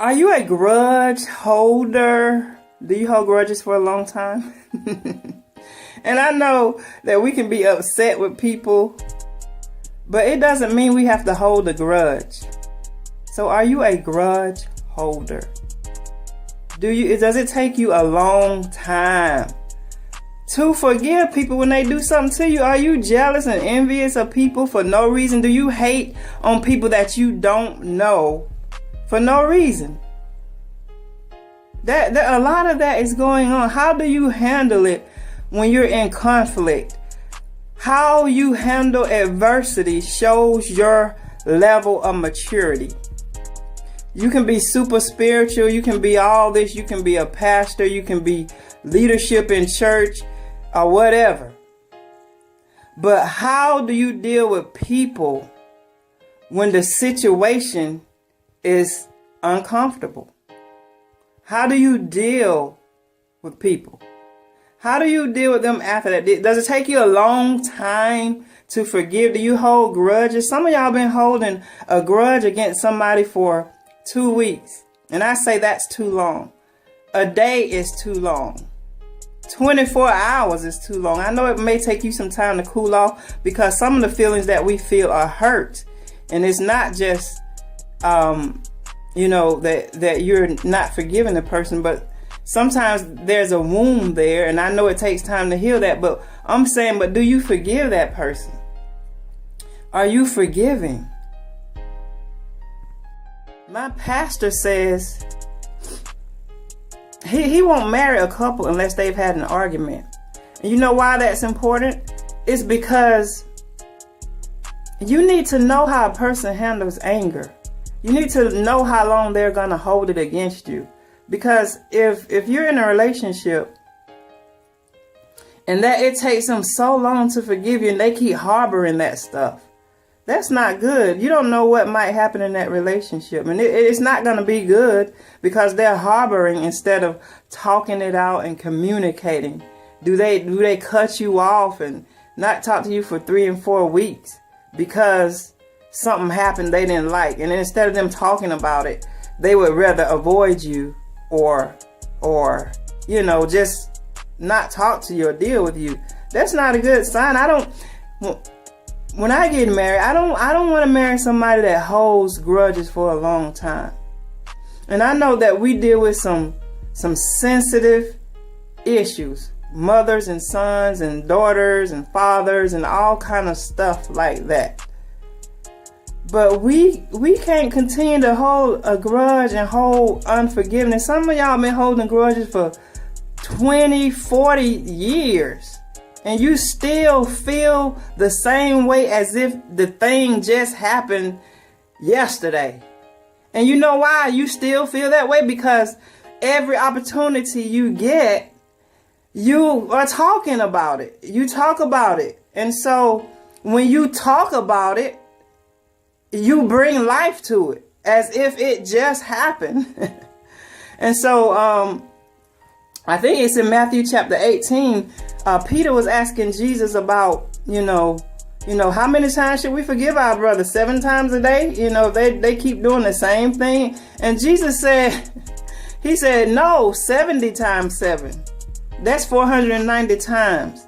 Are you a grudge holder? Do you hold grudges for a long time? And I know that we can be upset with people, but it doesn't mean we have to hold a grudge. So are you a grudge holder? Does it take you a long time to forgive people when they do something to you? Are you jealous and envious of people for no reason? Do you hate on people that you don't know for no reason? That a lot of that is going on. How do you handle it when you're in conflict? How you handle adversity shows your level of maturity. You can be super spiritual. You can be all this. You can be a pastor. You can be leadership in church or whatever. But how do you deal with people when the situation is uncomfortable? How do you deal with people? How do you deal with them after that? Does it take you a long time to forgive? Do you hold grudges? Some of y'all been holding a grudge against somebody for 2 weeks. And I say that's too long. A day is too long. 24 hours is too long. I know it may take you some time to cool off because some of the feelings that we feel are hurt. And it's not just, that you're not forgiving the person, but sometimes there's a wound there. And I know it takes time to heal that. But I'm saying, but do you forgive that person? Are you forgiving? My pastor says he won't marry a couple unless they've had an argument. And you know why that's important? It's because you need to know how a person handles anger. You need to know how long they're going to hold it against you. Because if you're in a relationship and that it takes them so long to forgive you and they keep harboring that stuff, that's not good. You don't know what might happen in that relationship. And it's not going to be good because they're harboring instead of talking it out and communicating. Do they cut you off and not talk to you for 3 and 4 weeks because something happened they didn't like? And instead of them talking about it, they would rather avoid you or just not talk to you or deal with you. That's not a good sign. When I get married, I don't want to marry somebody that holds grudges for a long time. And I know that we deal with some sensitive issues, mothers and sons and daughters and fathers and all kind of stuff like that. But we can't continue to hold a grudge and hold unforgiveness. Some of y'all been holding grudges for 20, 40 years. And you still feel the same way as if the thing just happened yesterday. And you know why you still feel that way? Because every opportunity you get, you are talking about it. You talk about it. And so when you talk about it, you bring life to it as if it just happened. And so I think it's in Matthew chapter 18. Peter was asking Jesus about, how many times should we forgive our brother? 7 times a day? They keep doing the same thing. And Jesus said, he said, no, 70 times 7. That's 490 times.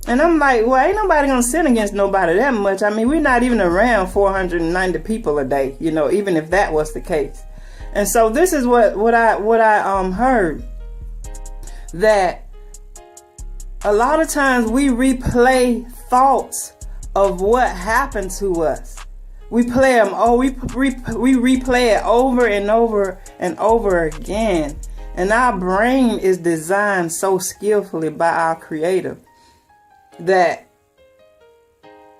And I'm like, well, ain't nobody gonna sin against nobody that much. I mean, we're not even around 490 people a day, even if that was the case. And so this is what I heard, that a lot of times we replay thoughts of what happened to us. We play them. We replay it over and over and over again. And our brain is designed so skillfully by our Creator that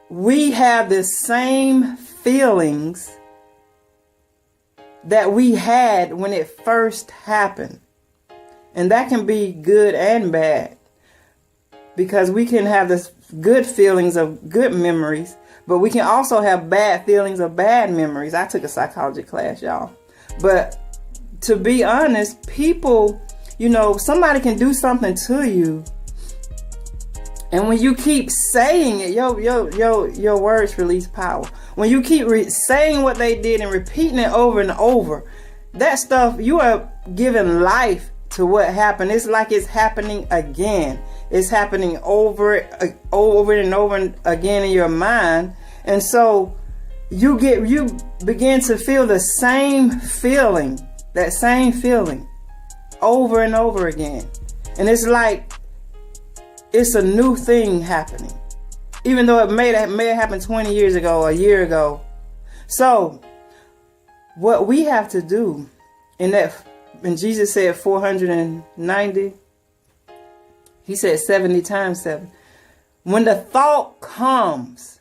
we have the same feelings that we had when it first happened. And that can be good and bad. Because we can have this good feelings of good memories, but we can also have bad feelings of bad memories. I took a psychology class, y'all. But to be honest, people, somebody can do something to you, and when you keep saying it, your words release power. When you keep saying what they did and repeating it over and over, that stuff, you are giving life to what happened. It's like it's happening again. It's happening over and over again in your mind. And so you begin to feel the same feeling, that same feeling over and over again. And it's like it's a new thing happening, even though it may have happened 20 years ago, a year ago. So what we have to do when Jesus said 490, he said 70 times 7. When the thought comes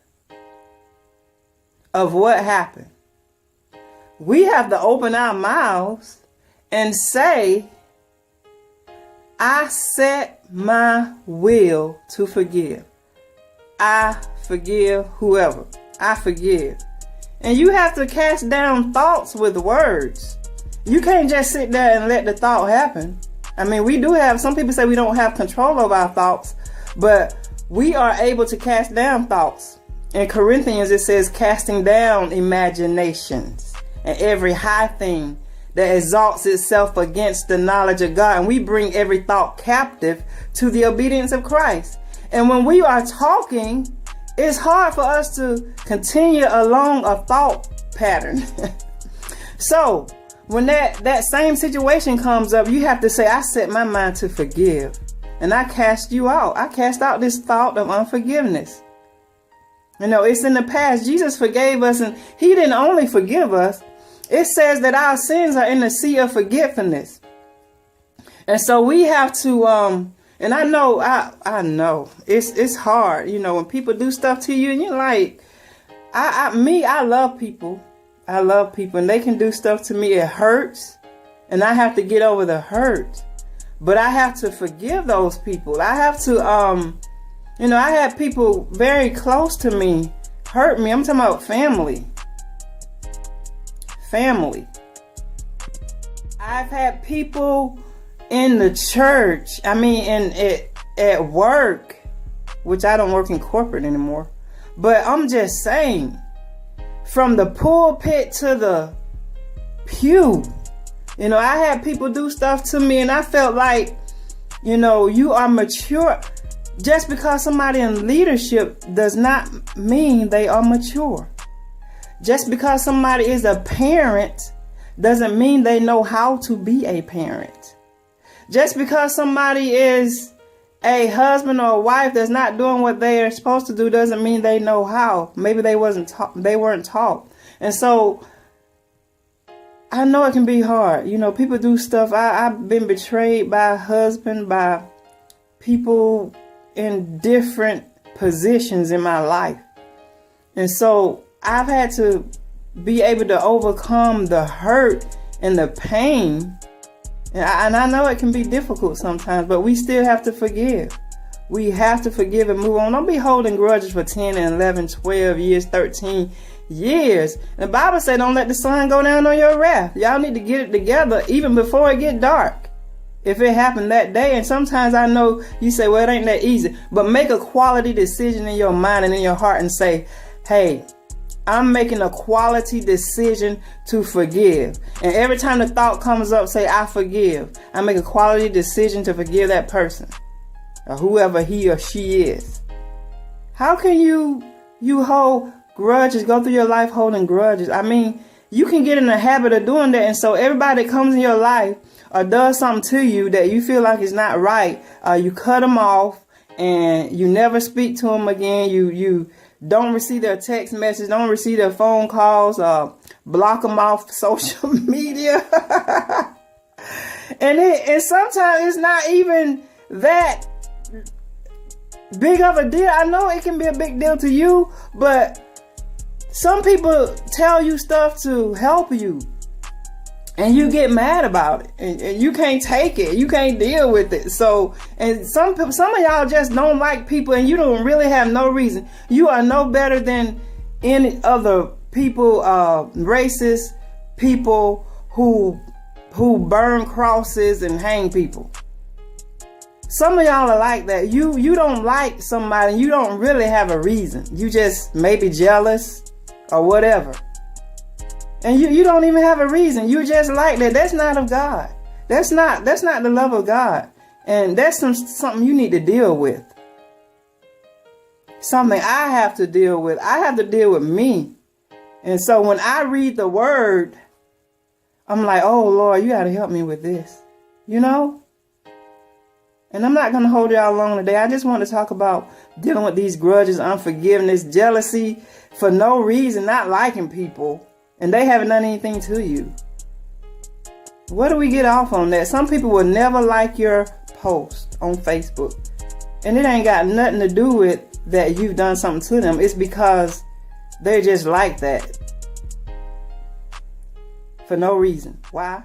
of what happened, we have to open our mouths and say, I set my will to forgive. I forgive whoever. I forgive. And you have to cast down thoughts with words. You can't just sit there and let the thought happen. I mean, we do have, some people say we don't have control over our thoughts, but we are able to cast down thoughts. In Corinthians, it says casting down imaginations and every high thing that exalts itself against the knowledge of God. And we bring every thought captive to the obedience of Christ. And when we are talking, it's hard for us to continue along a thought pattern. So when that same situation comes up, you have to say, I set my mind to forgive. And I cast you out. I cast out this thought of unforgiveness. You know, it's in the past. Jesus forgave us, and he didn't only forgive us. It says that our sins are in the sea of forgetfulness. And so we have to, and I know it's hard, you know, when people do stuff to you and you're like, I love people. I love people, and they can do stuff to me. It hurts, and I have to get over the hurt, but I have to forgive those people. I have to, you know, I had people very close to me hurt me. I'm talking about family. I've had people in the church, at work, which I don't work in corporate anymore, but I'm just saying, from the pulpit to the pew, you know, I had people do stuff to me, and I felt like, you know, you are mature. Just because somebody in leadership does not mean they are mature. Just because somebody is a parent doesn't mean they know how to be a parent. Just because somebody is a husband or a wife that's not doing what they are supposed to do doesn't mean they know how. Maybe they weren't taught. And so I know it can be hard. You know, people do stuff. I've been betrayed by a husband, by people in different positions in my life. And so I've had to be able to overcome the hurt and the pain. And I know it can be difficult sometimes, but we still have to forgive. We have to forgive and move on. Don't be holding grudges for 10 and 11, 12 years, 13 years. The Bible said don't let the sun go down on your wrath. Y'all need to get it together even before it get dark. If it happened that day, and sometimes I know you say, well, it ain't that easy, but make a quality decision in your mind and in your heart and say, hey, I'm making a quality decision to forgive. And every time the thought comes up, say, I forgive. I make a quality decision to forgive that person, or whoever he or she is. How can you hold grudges, go through your life holding grudges? I mean, you can get in the habit of doing that. And so everybody that comes in your life or does something to you that you feel like is not right, you cut them off and you never speak to them again. You don't receive their text message, don't receive their phone calls, block them off social media. and sometimes it's not even that big of a deal. I know it can be a big deal to you, but some people tell you stuff to help you, and you get mad about it, and you can't take it. You can't deal with it. So, and some of y'all just don't like people, and you don't really have no reason. You are no better than any other people, racist people who burn crosses and hang people. Some of y'all are like that. You don't like somebody, you don't really have a reason. You just maybe jealous or whatever. And you don't even have a reason. You just like that. That's not of God. That's not the love of God. And that's something you need to deal with. Something I have to deal with. I have to deal with me. And so when I read the word, I'm like, oh Lord, you got to help me with this. You know? And I'm not going to hold y'all long today. I just want to talk about dealing with these grudges, unforgiveness, jealousy for no reason, not liking people. And they haven't done anything to you. Where do we get off on that? Some people will never like your post on Facebook. And it ain't got nothing to do with that you've done something to them. It's because they're just like that. For no reason. Why?